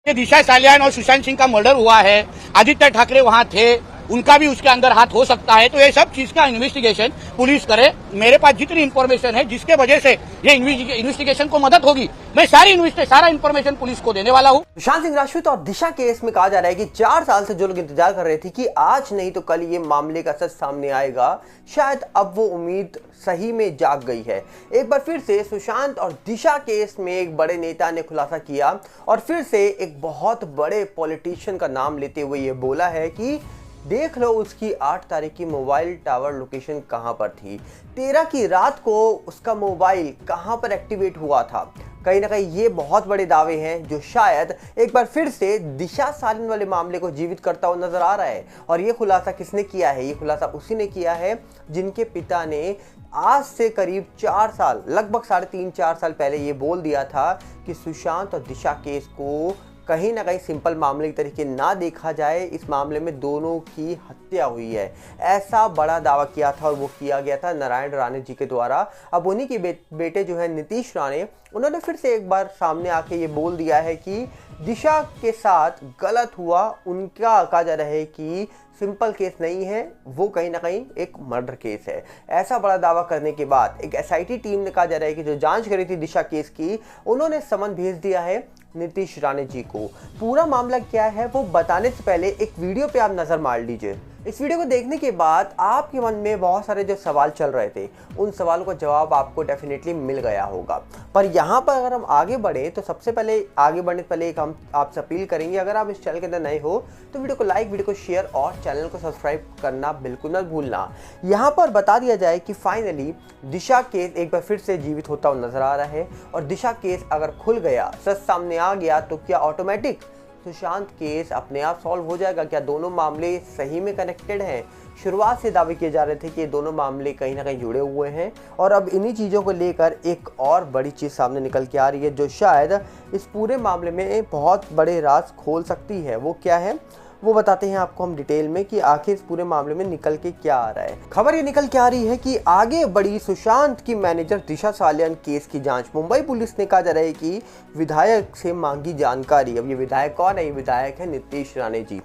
ये दिशा सालियान और सुशांत सिंह का मर्डर हुआ है, आदित्य ठाकरे वहां थे, उनका भी उसके अंदर हाथ हो सकता है। तो ये सब चीज का इन्वेस्टिगेशन पुलिस करे। मेरे पास जितनी इन्फॉर्मेशन है जिसके वजह से ये इन्वेस्टिगेशन को मदद होगी, मैं सारा इन्फॉर्मेशन पुलिस को देने वाला हूँ। सुशांत सिंह राजपूत और दिशा केस में कहा जा रहा है कि 4 साल से जो लोग इंतजार कर रहे थे कि आज नहीं तो कल ये मामले का सच सामने आएगा, शायद अब वो उम्मीद सही में जाग गई है। एक बार फिर से सुशांत और दिशा केस में एक बड़े नेता ने खुलासा किया और फिर से एक बहुत बड़े पॉलिटिशियन का नाम लेते हुए ये बोला है कि देख लो उसकी 8 तारीख की मोबाइल टावर लोकेशन कहां पर थी, 13 की रात को उसका मोबाइल कहां पर एक्टिवेट हुआ था। कहीं ना कहीं ये बहुत बड़े दावे हैं जो शायद एक बार फिर से दिशा सालिन वाले मामले को जीवित करता हुआ नजर आ रहा है। और ये खुलासा किसने किया है? ये खुलासा उसी ने किया है जिनके पिता ने आज से करीब 4 साल, लगभग 3.5-4 साल पहले ये बोल दिया था कि सुशांत और दिशा केस को कहीं ना कहीं सिंपल मामले के तरीके ना देखा जाए, इस मामले में दोनों की हत्या हुई है। ऐसा बड़ा दावा किया था और वो किया गया था नारायण राणे जी के द्वारा। अब उन्हीं के बेटे जो है नीतीश राणे, उन्होंने फिर से एक बार सामने आके ये बोल दिया है कि दिशा के साथ गलत हुआ। उनका कहा जा रहा है कि सिंपल केस नहीं है, वो कहीं ना कहीं एक मर्डर केस है। ऐसा बड़ा दावा करने के बाद एक एसआईटी टीम ने कहा जा रहा है कि जो जांच करी थी दिशा केस की, उन्होंने समन भेज दिया है नीतीश राणे जी को। पूरा मामला क्या है वो बताने से पहले एक वीडियो पे आप नजर मार लीजिए। इस वीडियो को देखने के बाद आपके मन में बहुत सारे जो सवाल चल रहे थे, उन सवालों का जवाब आपको डेफिनेटली मिल गया होगा। पर यहाँ पर अगर हम आगे बढ़े तो सबसे पहले आगे बढ़ने से पहले एक हम आपसे अपील करेंगे, अगर आप इस चैनल के अंदर नए हो तो वीडियो को लाइक, वीडियो को शेयर और चैनल को सब्सक्राइब करना बिल्कुल न भूलना। यहाँ पर बता दिया जाए कि फाइनली दिशा केस एक बार फिर से जीवित होता हुआ नजर आ रहा है। और दिशा केस अगर खुल गया, सच सामने आ गया, तो क्या ऑटोमेटिक सुशांत केस अपने आप सॉल्व हो जाएगा? क्या दोनों मामले सही में कनेक्टेड हैं? शुरुआत से दावे किए जा रहे थे कि ये दोनों मामले कहीं ना कहीं जुड़े हुए हैं और अब इन्हीं चीज़ों को लेकर एक और बड़ी चीज़ सामने निकल के आ रही है जो शायद इस पूरे मामले में बहुत बड़े राज खोल सकती है। वो क्या है वो बताते हैं आपको हम डिटेल में कि आखिर इस पूरे मामले में निकल के क्या आ रहा है। खबर ये निकल के आ रही है कि आगे बढ़ी सुशांत की मैनेजर दिशा सालियान केस की जांच। मुंबई पुलिस ने कहा जा रहा है कि विधायक से मांगी जानकारी। अब ये विधायक कौन है? ये विधायक है नीतीश राणे जी।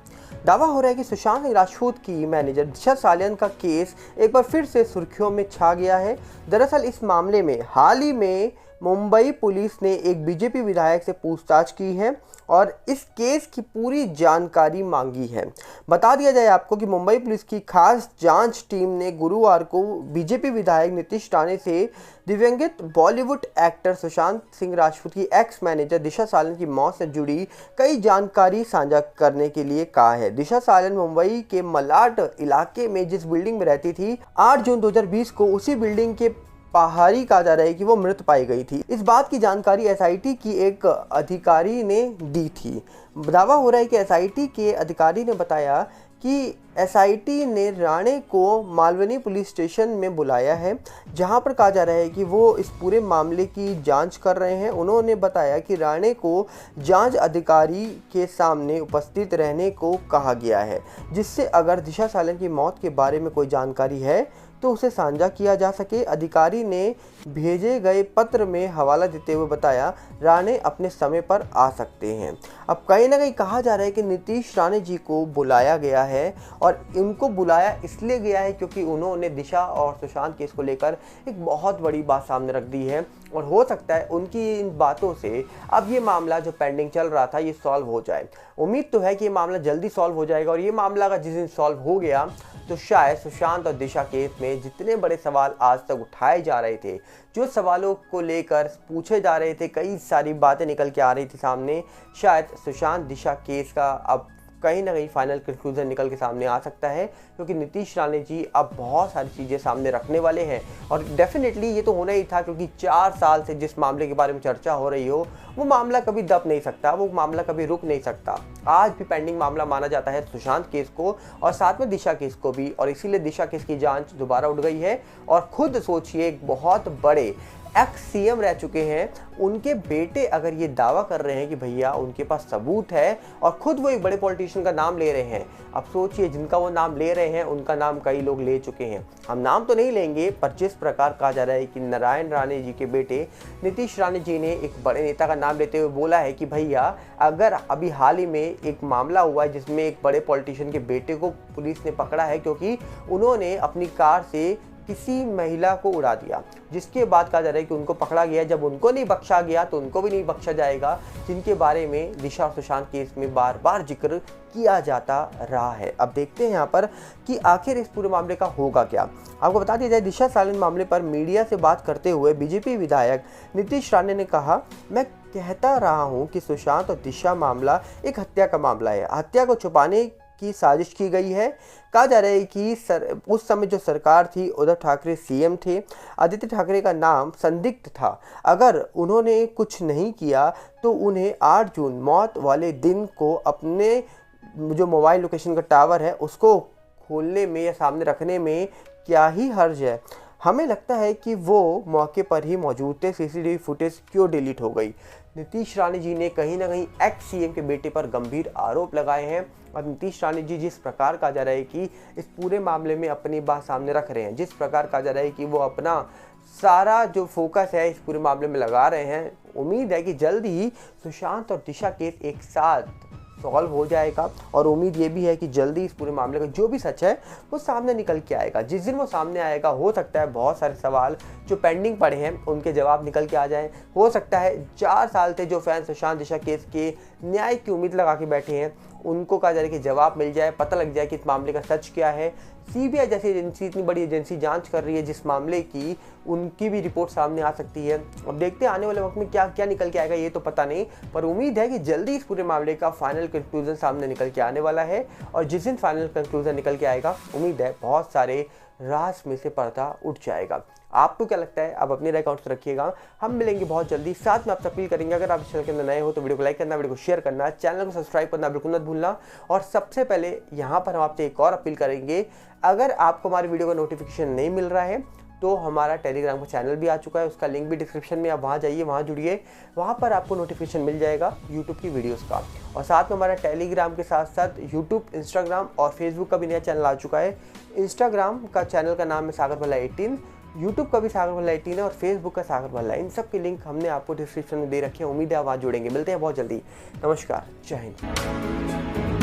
दावा हो रहा है कि सुशांत सिंह राजपूत की मैनेजर दिशा सालियान का केस एक बार फिर से सुर्खियों में छा गया है। दरअसल इस मामले में हाल ही में मुंबई पुलिस ने एक बीजेपी विधायक से पूछताछ की है और इस केस की पूरी जानकारी मांगी है। बता दिया जाए आपको कि मुंबई पुलिस की खास जांच टीम ने गुरुवार को बीजेपी विधायक नीतीश राणे से दिवंगत बॉलीवुड एक्टर सुशांत सिंह राजपूत की एक्स मैनेजर दिशा सालियान की मौत से जुड़ी कई जानकारी साझा करने के लिए कहा है। दिशा सालियान मुंबई के मलाड इलाके में जिस बिल्डिंग में रहती थी, 8 जून 2020 को उसी बिल्डिंग के पहाड़ी कहा जा रहा है कि वो मृत पाई गई थी। इस बात की जानकारी एसआईटी की एक अधिकारी ने दी थी। दावा हो रहा है कि एसआईटी के अधिकारी ने बताया कि एसआईटी ने राणे को मालवनी पुलिस स्टेशन में बुलाया है, जहां पर कहा जा रहा है कि वो इस पूरे मामले की जांच कर रहे हैं। उन्होंने बताया कि राणे को जांच अधिकारी के सामने उपस्थित रहने को कहा गया है, जिससे अगर दिशा सालियान की मौत के बारे में कोई जानकारी है तो उसे साझा किया जा सके। अधिकारी ने भेजे गए पत्र में हवाला देते हुए बताया राणे अपने समय पर आ सकते हैं। अब कहीं ना कहीं कहा जा रहा है कि नीतीश राणे जी को बुलाया गया है और इनको बुलाया इसलिए गया है क्योंकि उन्होंने दिशा और सुशांत केस को लेकर एक बहुत बड़ी बात सामने रख दी है और हो सकता है उनकी इन बातों से अब ये मामला जो पेंडिंग चल रहा था ये सॉल्व हो जाए। उम्मीद तो है कि ये मामला जल्दी सॉल्व हो जाएगा और ये मामला अगर जिस दिन सॉल्व हो गया तो शायद सुशांत और दिशा केस में जितने बड़े सवाल आज तक उठाए जा रहे थे, जो सवालों को लेकर पूछे जा रहे थे, कई सारी बातें निकल के आ रही थी सामने, शायद सुशांत दिशा केस का अब कहीं ना कहीं फाइनल कंक्लूजन निकल के सामने आ सकता है, क्योंकि नीतीश राणे जी अब बहुत सारी चीज़ें सामने रखने वाले हैं। और डेफिनेटली ये तो होना ही था क्योंकि 4 साल से जिस मामले के बारे में चर्चा हो रही हो वो मामला कभी दब नहीं सकता, वो मामला कभी रुक नहीं सकता। आज भी पेंडिंग मामला माना जाता है सुशांत केस को और साथ में दिशा केस को भी, और इसीलिए दिशा केस की जांच दोबारा उठ गई है। और खुद सोचिए एक बहुत बड़े एक्स सीएम रह चुके हैं, उनके बेटे अगर ये दावा कर रहे हैं कि भैया उनके पास सबूत है और खुद वो एक बड़े पॉलिटिशियन का नाम ले रहे हैं। अब सोचिए, जिनका वो नाम ले रहे हैं उनका नाम कई लोग ले चुके हैं। हम नाम तो नहीं लेंगे, पर जिस प्रकार कहा जा रहा है कि नारायण राणे जी के बेटे नीतीश राणे जी ने एक बड़े नेता का नाम लेते हुए बोला है कि भैया अगर अभी हाल ही में एक मामला हुआ है जिसमें एक बड़े पॉलिटिशियन के बेटे को पुलिस ने पकड़ा है क्योंकि उन्होंने अपनी कार से किसी महिला को उड़ा दिया, जिसके बाद कहा जा रहा है कि उनको पकड़ा गया। जब उनको नहीं बख्शा गया तो उनको भी नहीं बख्शा जाएगा, जिनके बारे में दिशा और सुशांत केस में बार बार जिक्र किया जाता रहा है। अब देखते हैं यहाँ पर कि आखिर इस पूरे मामले का होगा क्या। आपको बता दिया जाए, दिशा सालिन मामले पर मीडिया से बात करते हुए बीजेपी विधायक नीतीश राणे ने कहा, मैं कहता रहा हूँ कि सुशांत और दिशा मामला एक हत्या का मामला है। हत्या को छुपाने की साजिश की गई है। कहा जा रहा है कि उस समय जो सरकार थी, उद्धव ठाकरे सीएम थे, आदित्य ठाकरे का नाम संदिग्ध था। अगर उन्होंने कुछ नहीं किया तो उन्हें 8 जून मौत वाले दिन को अपने जो मोबाइल लोकेशन का टावर है उसको खोलने में या सामने रखने में क्या ही हर्ज है। हमें लगता है कि वो मौके पर ही मौजूद थे, सीसीटीवी फुटेज क्यों डिलीट हो गई। नीतीश राणे जी ने कहीं ना कहीं एक्स सीएम के बेटे पर गंभीर आरोप लगाए हैं। अब नीतीश राणे जी जिस प्रकार कहा जा रहा है कि इस पूरे मामले में अपनी बात सामने रख रहे हैं, जिस प्रकार कहा जा रहा है कि वो अपना सारा जो फोकस है इस पूरे मामले में लगा रहे हैं, उम्मीद है कि जल्द ही सुशांत और दिशा केस एक साथ सॉल्व हो जाएगा। और उम्मीद ये भी है कि जल्दी इस पूरे मामले का जो भी सच है वो सामने निकल के आएगा। जिस दिन वो सामने आएगा, हो सकता है बहुत सारे सवाल जो पेंडिंग पड़े हैं उनके जवाब निकल के आ जाएं। हो सकता है 4 साल से जो फैन सुशांत दिशा केस के न्याय की उम्मीद लगा के बैठे हैं उनको कहा जा रहा है कि जवाब मिल जाए, पता लग जाए कि इस मामले का सच क्या है। सीबीआई जैसी एजेंसी, इतनी बड़ी एजेंसी जांच कर रही है जिस मामले की, उनकी भी रिपोर्ट सामने आ सकती है। अब देखते हैं आने वाले वक्त में क्या क्या निकल के आएगा, ये तो पता नहीं, पर उम्मीद है कि जल्दी इस पूरे मामले का फाइनल कंक्लूजन सामने निकल के आने वाला है। और जिस दिन फाइनल कंक्लूजन निकल के आएगा, उम्मीद है बहुत सारे राज में से पर्दा उठ जाएगा। आपको क्या लगता है? आप अपने अकाउंट से रखिएगा। हम मिलेंगे बहुत जल्दी। साथ में आपसे अपील करेंगे, अगर आप इस चैनल के अंदर नए हो तो वीडियो को लाइक करना, वीडियो को शेयर करना, चैनल को सब्सक्राइब करना बिल्कुल मत भूलना। और सबसे पहले यहाँ पर हम आपसे एक और अपील करेंगे, अगर आपको हमारी वीडियो का नोटिफिकेशन नहीं मिल रहा है तो हमारा टेलीग्राम का चैनल भी आ चुका है, उसका लिंक भी डिस्क्रिप्शन में, आप वहाँ जाइए, वहाँ जुड़िए, वहाँ पर आपको नोटिफिकेशन मिल जाएगा यूट्यूब की वीडियोस का। और साथ में हमारा टेलीग्राम के साथ साथ यूट्यूब, इंस्टाग्राम और फेसबुक का भी नया चैनल आ चुका है। इंस्टाग्राम का चैनल का नाम है सागर भल्ला 18, यूट्यूब का भी सागर भल्ला 18 है और फेसबुक का सागर भल्ला। इन सब के लिंक हमने आपको डिस्क्रिप्शन में दे रखे हैं। उम्मीद है आप वहाँ जुड़ेंगे। मिलते हैं बहुत जल्दी। नमस्कार, जय हिंद।